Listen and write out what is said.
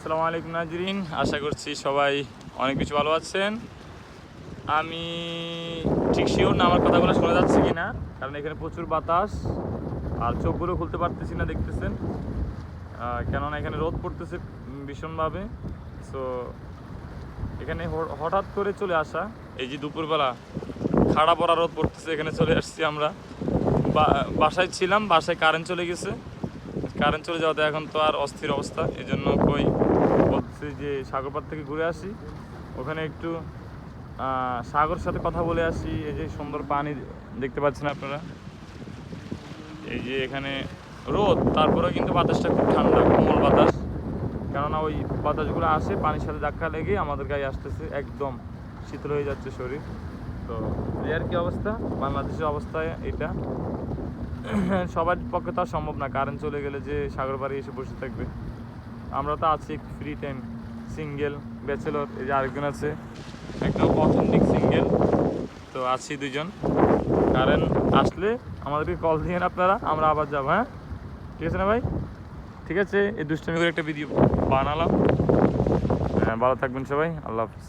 আসসালামু আলাইকুম নাজরিন, আশা করছি সবাই অনেক কিছু ভালো আছেন। আমি ঠিক শিওর না আমার কথাগুলো শোনা যাচ্ছে কি না, কারণ এখানে প্রচুর বাতাস আর চোখগুলো খুলতে পারতেছি না, দেখতেছেন। কেননা এখানে রোদ পড়তেছে ভীষণভাবে। সো এখানে হঠাৎ করে চলে আসা, এই যে দুপুরবেলা খাড়া পড়া রোদ পড়তেছে, এখানে চলে আসছি আমরা। বাসায় ছিলাম, বাসায় কারেন্ট চলে গেছে। কারেন্ট চলে যাওয়াতে এখন তো আর অস্থির অবস্থা, এই জন্য বলছি যে সাগরপাড় থেকে ঘুরে আসি, ওখানে একটু সাগরের সাথে কথা বলে আসি। এই যে সুন্দর পানি দেখতে পাচ্ছেন আপনারা, এই যে এখানে রোদ, তারপরেও কিন্তু বাতাসটা খুব ঠান্ডা, কোমল বাতাস। কেননা ওই বাতাসগুলো আসে পানির সাথে ধাক্কা লেগে আমাদের গায়ে আসতেছে, একদম শীতল হয়ে যাচ্ছে শরীর। তো এই আর কি অবস্থা, বাংলাদেশের অবস্থায় এটা। সবার পক্ষে তো আর সম্ভব না কারেন্ট চলে গেলে যে সাগর পাড়ে এসে বসে থাকবে। আমরা তো আছি ফ্রি টাইম, সিঙ্গেল ব্যাচেলর। এই যে আরেকজন আছে, একদম অথেন্টিক সিঙ্গেল। তো আছি দুজন। কারেন্ট আসলে আমাদেরকে কল দিয়েন আপনারা, আমরা আবার যাবো। হ্যাঁ, ঠিক আছে না ভাই? ঠিক আছে, এই দুষ্টামি করে একটা ভিডিও বানালাম। হ্যাঁ, ভালো থাকবেন সবাই, আল্লাহ হাফিজ।